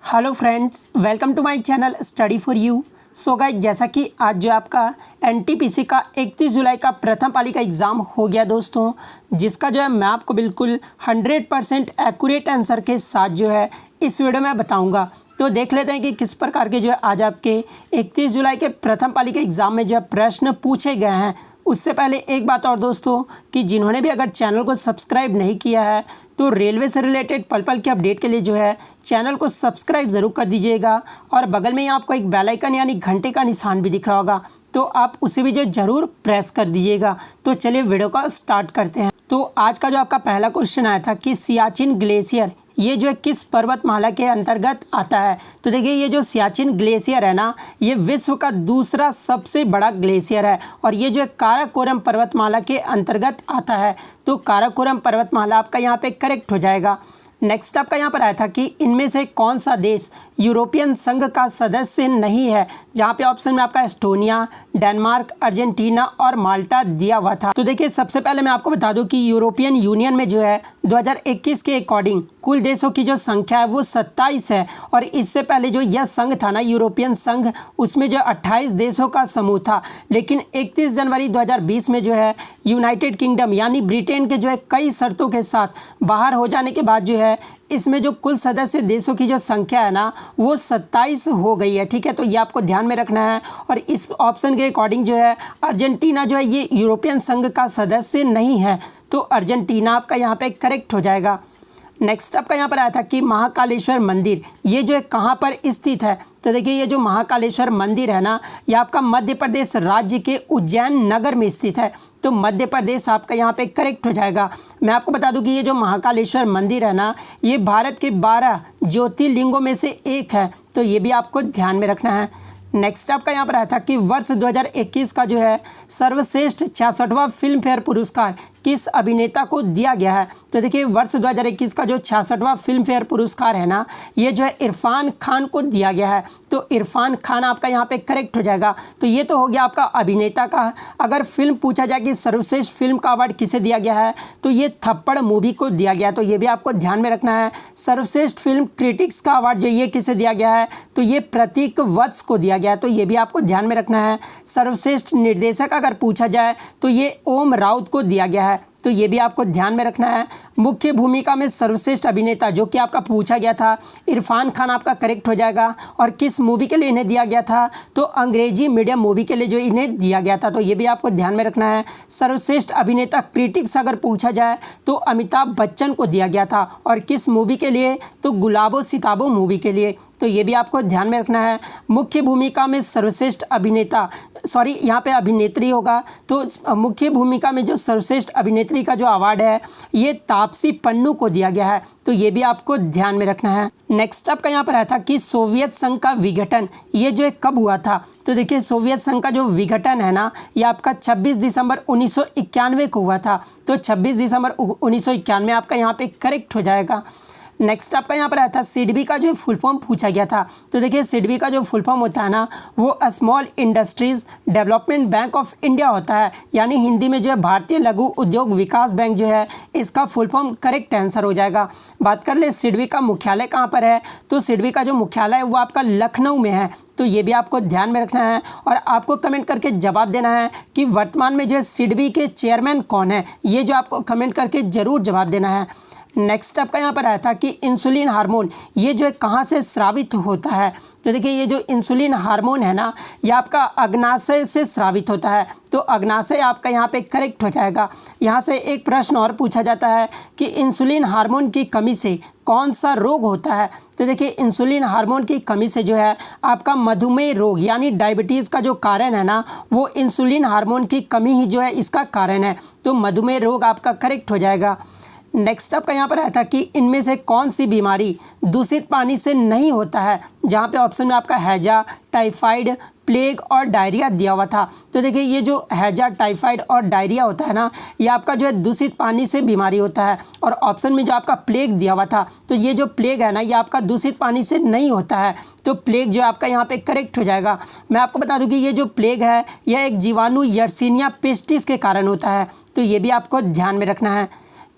Hello friends, welcome to my channel study for you. So guys, जैसा कि आज जो आपका एनटीपीसी का 31 जुलाई का प्रथम पाली का एग्ज़ाम हो गया दोस्तों, जिसका जो है मैं आपको बिल्कुल 100% एक्यूरेट आंसर के साथ जो है इस वीडियो में बताऊंगा। तो देख लेते हैं कि किस प्रकार के जो है आज आपके 31 जुलाई के प्रथम पाली के एग्ज़ाम में जो है प्रश्न पूछे गए हैं। उससे पहले एक बात और दोस्तों, कि जिन्होंने भी अगर चैनल को सब्सक्राइब नहीं किया है तो रेलवे से रिलेटेड पल पल के अपडेट के लिए जो है चैनल को सब्सक्राइब ज़रूर कर दीजिएगा। और बगल में ही आपको एक बेल आइकन यानी घंटे का निशान भी दिख रहा होगा, तो आप उसे भी जो ज़रूर प्रेस कर दीजिएगा। तो चलिए वीडियो का स्टार्ट करते हैं। तो आज का जो आपका पहला क्वेश्चन आया था कि सियाचिन ग्लेशियर ये जो है किस पर्वतमाला के अंतर्गत आता है। तो देखिए, ये जो सियाचिन ग्लेशियर है ना, ये विश्व का दूसरा सबसे बड़ा ग्लेशियर है और ये जो है काराकोरम पर्वतमाला के अंतर्गत आता है। तो काराकोरम पर्वतमाला आपका यहाँ पे करेक्ट हो जाएगा। नेक्स्ट आपका यहाँ पर आया था कि इनमें से कौन सा देश यूरोपियन संघ का सदस्य नहीं है, जहाँ पे ऑप्शन में आपका एस्टोनिया, डेनमार्क, अर्जेंटीना और माल्टा दिया हुआ था। तो देखिए, सबसे पहले मैं आपको बता दूं कि यूरोपियन यूनियन में जो है 2021 के अकॉर्डिंग कुल देशों की जो संख्या है वो 27 है। और इससे पहले जो यह संघ था ना, यूरोपियन संघ, उसमें जो 28 देशों का समूह था। लेकिन 31 जनवरी 2020 में जो है यूनाइटेड किंगडम यानी ब्रिटेन के जो है कई शर्तों के साथ बाहर हो जाने के बाद जो है इसमें जो कुल सदस्य देशों की जो संख्या है ना, वो 27 हो गई है। ठीक है, तो ये आपको ध्यान में रखना है। और इस ऑप्शन के अकॉर्डिंग जो है अर्जेंटीना जो है ये यूरोपियन संघ का सदस्य नहीं है, तो अर्जेंटीना आपका यहाँ पे करेक्ट हो जाएगा। नेक्स्ट आपका यहाँ पर आया था कि महाकालेश्वर मंदिर ये जो है कहाँ पर स्थित है। तो देखिए, ये जो महाकालेश्वर मंदिर है ना, ये आपका मध्य प्रदेश राज्य के उज्जैन नगर में स्थित है। तो मध्य प्रदेश आपका यहाँ पे करेक्ट हो जाएगा। मैं आपको बता दूं कि ये जो महाकालेश्वर मंदिर है ना, ये भारत के 12 ज्योतिर्लिंगों में से एक है। तो ये भी आपको ध्यान में रखना है। नेक्स्ट आपका यहाँ पर आया था कि वर्ष 2021 का जो है सर्वश्रेष्ठ 66वां फिल्म फेयर पुरस्कार किस अभिनेता को दिया गया है। तो देखिए, वर्ष 2021 का जो 66वां फिल्म फेयर पुरस्कार है ना, ये जो है इरफान खान को दिया गया है। तो इरफान खान आपका यहाँ पे करेक्ट हो जाएगा। तो ये तो हो गया आपका अभिनेता का। अगर फिल्म पूछा जाए कि सर्वश्रेष्ठ फिल्म का अवार्ड किसे दिया गया है, तो ये थप्पड़ मूवी को दिया गया। तो ये भी आपको ध्यान में रखना है। सर्वश्रेष्ठ फिल्म क्रिटिक्स का अवार्ड जो ये किसे दिया गया है, तो ये प्रतीक वत्स को दिया गया है। तो ये भी आपको ध्यान में रखना है। सर्वश्रेष्ठ निर्देशक अगर पूछा जाए तो ये ओम राउत को दिया गया है। तो ये भी आपको ध्यान में रखना है। मुख्य भूमिका में सर्वश्रेष्ठ अभिनेता जो कि आपका पूछा गया था, इरफान खान आपका करेक्ट हो जाएगा। और किस मूवी के लिए इन्हें दिया गया था, तो अंग्रेजी मीडियम मूवी के लिए जो इन्हें दिया गया था। तो ये भी आपको ध्यान में रखना है। सर्वश्रेष्ठ अभिनेता क्रिटिक्स अगर पूछा जाए तो अमिताभ बच्चन को दिया गया था। और किस मूवी के लिए, तो गुलाबो सिताबो मूवी के लिए। तो ये भी आपको ध्यान में रखना है। मुख्य भूमिका में सर्वश्रेष्ठ अभिनेता, सॉरी यहाँ पे अभिनेत्री होगा, तो मुख्य भूमिका में जो सर्वश्रेष्ठ अभिनेत्री का जो अवार्ड है ये तापसी पन्नू को दिया गया है। तो ये भी आपको ध्यान में रखना है। नेक्स्ट आपका यहाँ पर आया था कि सोवियत संघ का विघटन ये जो है कब हुआ था। तो देखिए, सोवियत संघ का जो विघटन है ना, ये आपका 26 दिसंबर 1991 को हुआ था। तो 26 दिसंबर 1991 आपका यहाँ पे करेक्ट हो जाएगा। नेक्स्ट आपका यहाँ पर आया था सिडबी का जो फुल फॉर्म पूछा गया था। तो देखिए, सिडबी का जो फुल फॉर्म होता है ना, वो small industries development bank of India होता है। यानी हिंदी में जो है भारतीय लघु उद्योग विकास बैंक जो है, इसका फुल फॉर्म करेक्ट आंसर हो जाएगा। बात कर ले सिडबी का मुख्यालय कहाँ पर है, तो सिडबी का जो मुख्यालय है वो आपका लखनऊ में है। तो ये भी आपको ध्यान में रखना है। और आपको कमेंट करके जवाब देना है कि वर्तमान में जो है सिडबी के चेयरमैन कौन है, ये जो आपको कमेंट करके ज़रूर जवाब देना है। नेक्स्ट आपका यहाँ पर आया था कि इंसुलिन हार्मोन ये जो है कहाँ से स्रावित होता है। तो देखिए, ये जो इंसुलिन हार्मोन है ना, ये आपका अग्नाशय से स्रावित होता है। तो अग्नाशय आपका यहाँ पे करेक्ट हो जाएगा। यहाँ से एक प्रश्न और पूछा जाता है कि इंसुलिन हार्मोन की कमी से कौन सा रोग होता है। तो देखिए, इंसुलिन हार्मोन की कमी से जो है आपका मधुमेह रोग यानी डायबिटीज़ का जो कारण है ना, वो इंसुलिन हार्मोन की कमी ही जो है इसका कारण है। तो मधुमेह रोग आपका करेक्ट हो जाएगा। नेक्स्ट आपका यहाँ पर आया था कि इनमें से कौन सी बीमारी दूषित पानी से नहीं होता है, जहाँ पे ऑप्शन में आपका हैजा, टाइफाइड, प्लेग और डायरिया दिया हुआ था। तो देखिए, ये जो हैजा, टाइफाइड और डायरिया होता है ना, ये आपका जो है दूषित पानी से बीमारी होता है। और ऑप्शन में जो आपका प्लेग दिया हुआ था, तो ये जो प्लेग है ना, ये आपका दूषित पानी से नहीं होता है। तो प्लेग जो आपका यहाँ पे करेक्ट हो जाएगा। मैं आपको बता दूं कि ये जो प्लेग है यह एक जीवाणु यर्सीनिया पेस्टिस के कारण होता है। तो ये भी आपको ध्यान में रखना है।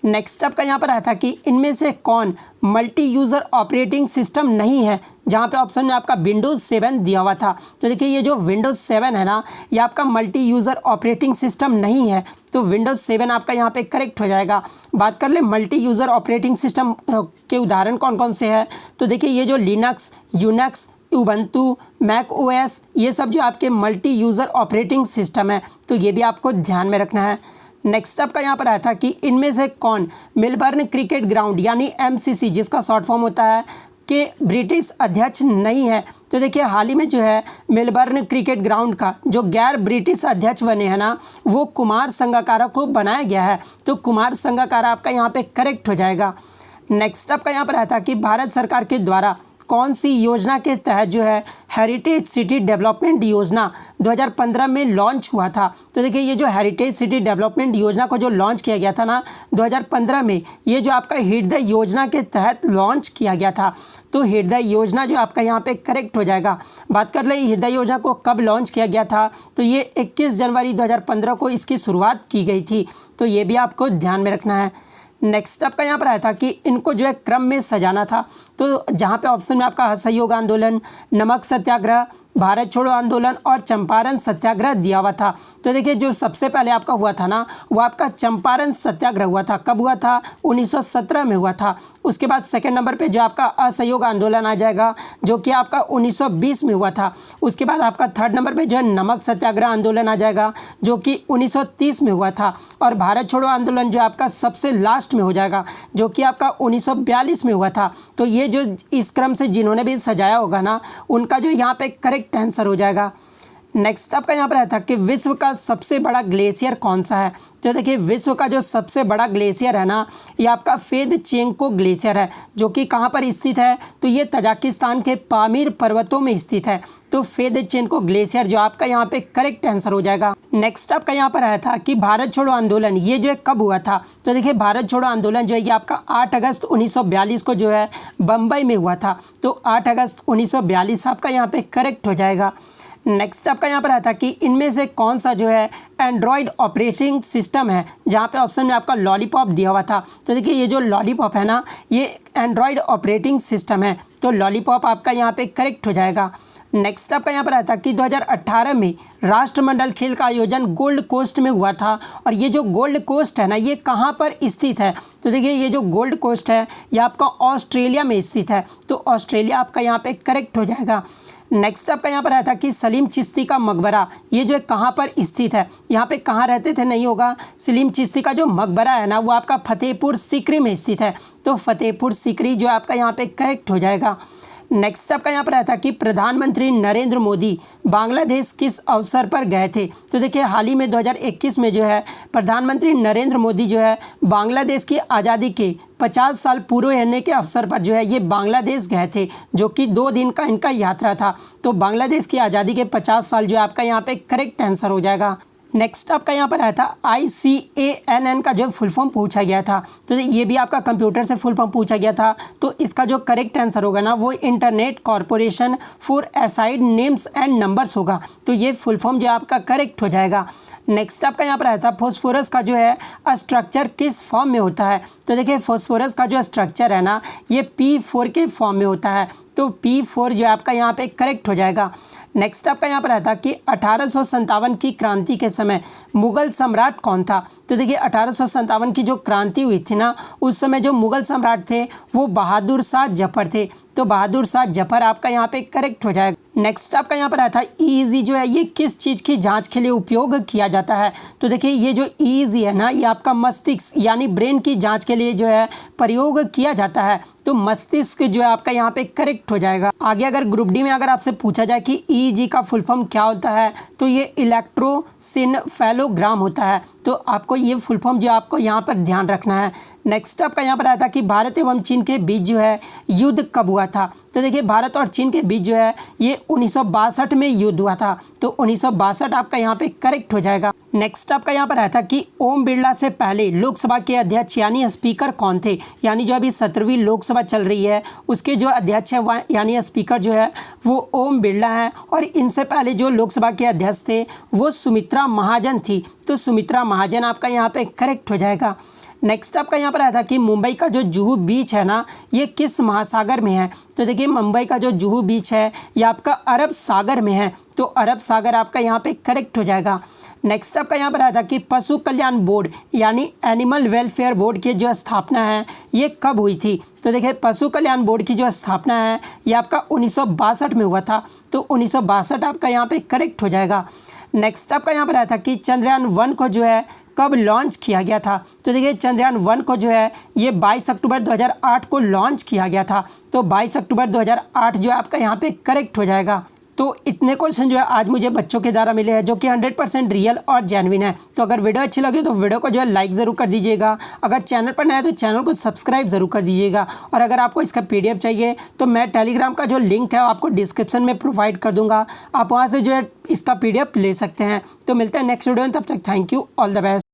नेक्स्ट आपका यहाँ पर आया था कि इनमें से कौन मल्टी यूज़र ऑपरेटिंग सिस्टम नहीं है, जहाँ पे ऑप्शन में आपका विंडोज़ 7 दिया हुआ था। तो देखिए ये जो विंडोज़ 7 है ना, ये आपका मल्टी यूज़र ऑपरेटिंग सिस्टम नहीं है, तो विंडोज़ 7 आपका यहाँ पे करेक्ट हो जाएगा। बात कर ले मल्टी यूज़र ऑपरेटिंग सिस्टम के उदाहरण कौन कौन से हैं, तो देखिए ये जो Linux, Unix, Ubuntu, Mac OS, ये सब जो आपके मल्टी यूज़र ऑपरेटिंग सिस्टम है, तो ये भी आपको ध्यान में रखना है। नेक्स्ट आपका यहाँ पर आया था कि इनमें से कौन मेलबर्न क्रिकेट ग्राउंड यानी एमसीसी, जिसका शॉर्ट फॉर्म होता है, के ब्रिटिश अध्यक्ष नहीं है। तो देखिए हाल ही में जो है मेलबर्न क्रिकेट ग्राउंड का जो गैर ब्रिटिश अध्यक्ष बने हैं ना, वो कुमार संगकारा को बनाया गया है, तो कुमार संगकारा आपका यहाँ पे करेक्ट हो जाएगा। नेक्स्ट आपका यहाँ पर आया था कि भारत सरकार के द्वारा कौन सी योजना के तहत जो है हेरिटेज सिटी डेवलपमेंट योजना 2015 में लॉन्च हुआ था। तो देखिए ये जो हेरिटेज सिटी डेवलपमेंट योजना को जो लॉन्च किया गया था ना 2015 में, ये जो आपका हृदय योजना के तहत लॉन्च किया गया था, तो हृदय योजना जो आपका यहाँ पे करेक्ट हो जाएगा। बात कर ले हृदय योजना को कब लॉन्च किया गया था, तो ये 21 जनवरी 2015 को इसकी शुरुआत की गई थी, तो ये भी आपको ध्यान में रखना है। नेक्स्ट आपका यहाँ पर आया था कि इनको जो है क्रम में सजाना था, तो जहाँ पे ऑप्शन में आपका असहयोग आंदोलन, नमक सत्याग्रह, भारत छोड़ो आंदोलन और चंपारण सत्याग्रह दिया हुआ था। तो देखिए जो सबसे पहले आपका हुआ था ना, वो आपका चंपारण सत्याग्रह हुआ था। कब हुआ था? 1917 में हुआ था। उसके बाद सेकंड नंबर पे जो आपका असहयोग आंदोलन आ जाएगा, जो कि आपका 1920 में हुआ था। उसके बाद आपका थर्ड नंबर पे जो है नमक सत्याग्रह आंदोलन आ जाएगा, जो कि 1930 में हुआ था। और भारत छोड़ो आंदोलन जो आपका सबसे लास्ट में हो जाएगा, जो कि आपका 1942 में हुआ था। तो ये जो इस क्रम से जिन्होंने भी सजाया होगा ना, उनका जो यहाँ पे करेक्ट आंसर हो जाएगा। नेक्स्ट आपका यहाँ पर आया था कि विश्व का सबसे बड़ा ग्लेशियर कौन सा है। तो देखिए विश्व का जो सबसे बड़ा ग्लेशियर है ना, ये आपका फेदचेंको ग्लेशियर है, जो कि कहाँ पर स्थित है, तो ये तजाकिस्तान के पामीर पर्वतों में स्थित है। तो फेदचेंको ग्लेशियर जो आपका यहाँ पे करेक्ट आंसर हो जाएगा। नेक्स्ट आपका यहाँ पर आया था कि भारत छोड़ो आंदोलन ये जो है कब हुआ था। तो देखिए भारत छोड़ो आंदोलन जो है ये आपका 8 अगस्त 1942 को जो है बम्बई में हुआ था। तो 8 अगस्त 1942 आपका यहाँ पे करेक्ट हो जाएगा। नेक्स्ट आपका यहाँ पर आया था कि इनमें से कौन सा जो है एंड्रॉयड ऑपरेटिंग सिस्टम है, जहाँ पे ऑप्शन में आपका लॉलीपॉप दिया हुआ था। तो देखिए ये जो लॉलीपॉप है ना, ये एंड्रॉयड ऑपरेटिंग सिस्टम है, तो लॉलीपॉप आपका यहाँ पे करेक्ट हो जाएगा। नेक्स्ट आपका यहाँ पर आया था कि 2018 में राष्ट्रमंडल खेल का आयोजन गोल्ड कोस्ट में हुआ था। और ये जो गोल्ड कोस्ट है ना, ये कहाँ पर स्थित है। तो देखिए ये जो गोल्ड कोस्ट है ये आपका ऑस्ट्रेलिया में स्थित है, तो ऑस्ट्रेलिया आपका यहाँ पे करेक्ट हो जाएगा। नेक्स्ट आपका यहाँ पर आया था कि सलीम चिश्ती का मकबरा ये जो है कहाँ पर स्थित है। यहाँ पे कहाँ रहते थे नहीं होगा, सलीम चिश्ती का जो मकबरा है ना, वो आपका फतेहपुर सीकरी में स्थित है, तो फतेहपुर सीकरी जो आपका यहाँ पे करेक्ट हो जाएगा। नेक्स्ट आपका यहाँ पर आया था कि प्रधानमंत्री नरेंद्र मोदी बांग्लादेश किस अवसर पर गए थे। तो देखिए हाल ही में 2021 में जो है प्रधानमंत्री नरेंद्र मोदी जो है बांग्लादेश की आज़ादी के 50 साल पूरे होने के अवसर पर जो है ये बांग्लादेश गए थे, जो कि 2 दिन का इनका यात्रा था। तो बांग्लादेश की आज़ादी के 50 साल जो है आपका यहाँ पे करेक्ट आंसर हो जाएगा। नेक्स्ट आपका यहाँ पर आया था ICANN का जो फुल फॉर्म पूछा गया था। तो ये भी आपका कंप्यूटर से फुल फॉर्म पूछा गया था, तो इसका जो करेक्ट आंसर होगा ना, वो internet corporation for aside names and numbers होगा। तो ये फुल फॉर्म जो आपका करेक्ट हो जाएगा। नेक्स्ट आपका यहाँ पर आया था फॉस्फोरस का जो है स्ट्रक्चर किस फॉर्म में होता है। तो देखिए फॉस्फोरस का जो स्ट्रक्चर है ना, ये P4 के फॉर्म में होता है, तो P4 जो है आपका यहाँ पे करेक्ट हो जाएगा। नेक्स्ट आपका यहाँ पर आया था कि 1857 की क्रांति के समय मुगल सम्राट कौन था। तो देखिए 1857 की जो क्रांति हुई थी ना, उस समय जो मुगल सम्राट थे वो बहादुर शाह जफर थे, तो बहादुर शाह जफर आपका यहाँ पे करेक्ट हो जाएगा। नेक्स्ट आपका यहाँ पर आया था EEG जो है ये किस चीज़ की जांच के लिए उपयोग किया जाता है। तो देखिए ये जो EEG है ना, ये आपका मस्तिष्क यानी ब्रेन की जांच के लिए जो है प्रयोग किया जाता है, तो मस्तिष्क जो है आपका यहाँ पे करेक्ट हो जाएगा। आगे अगर ग्रुप डी में अगर आपसे पूछा जाए कि EEG का फुल फॉर्म क्या होता है, तो ये इलेक्ट्रोसिनफेलोग्राम होता है, तो आपको ये फुल फॉर्म जो आपको यहाँ पर ध्यान रखना है। नेक्स्ट आपका यहाँ पर आया था कि भारत एवं चीन के बीच जो है युद्ध कब हुआ था। तो देखिए भारत और चीन के बीच जो है ये 1962 में युद्ध हुआ था, तो 1962 आपका यहाँ पे करेक्ट हो जाएगा। नेक्स्ट आपका यहाँ पर आया था कि ओम बिरला से पहले लोकसभा के अध्यक्ष यानी स्पीकर कौन थे। यानी जो अभी 17वीं लोकसभा चल रही है उसके जो अध्यक्ष है यानी स्पीकर जो है वो ओम बिरला है, और इनसे पहले जो लोकसभा के अध्यक्ष थे वो सुमित्रा महाजन थी, तो सुमित्रा महाजन आपका यहाँ पे करेक्ट हो जाएगा। नेक्स्ट आपका यहाँ पर आया था कि मुंबई का जो जुहू बीच है ना, ये किस महासागर में है। तो देखिए मुंबई का जो जुहू बीच है ये आपका अरब सागर में है, तो अरब सागर आपका यहाँ पे करेक्ट हो जाएगा। नेक्स्ट आपका यहाँ पर आया था कि पशु कल्याण बोर्ड यानी एनिमल वेलफेयर बोर्ड की जो स्थापना है ये कब हुई थी। तो देखिए पशु कल्याण बोर्ड की जो स्थापना है ये आपका 1962 में हुआ था, तो 1962 आपका यहाँ पे करेक्ट हो जाएगा। नेक्स्ट आपका यहाँ पर आया था कि चंद्रयान-1 को जो है कब लॉन्च किया गया था। तो देखिए चंद्रयान-1 को जो है ये 22 अक्टूबर 2008 को लॉन्च किया गया था, तो 22 अक्टूबर 2008 जो है आपका यहाँ पे करेक्ट हो जाएगा। तो इतने क्वेश्चन जो है आज मुझे बच्चों के द्वारा मिले हैं जो कि 100% रियल और जेन्युइन है। तो अगर वीडियो अच्छी लगी तो वीडियो को जो है लाइक ज़रूर कर दीजिएगा। अगर चैनल पर नया है तो चैनल को सब्सक्राइब ज़रूर कर दीजिएगा। और अगर आपको इसका PDF चाहिए तो मैं टेलीग्राम का जो लिंक है आपको डिस्क्रिप्शन में प्रोवाइड कर दूँगा, आप वहाँ से जो है इसका PDF ले सकते हैं। तो मिलते हैं नेक्स्ट वीडियो में, तब तक thank you, all the best.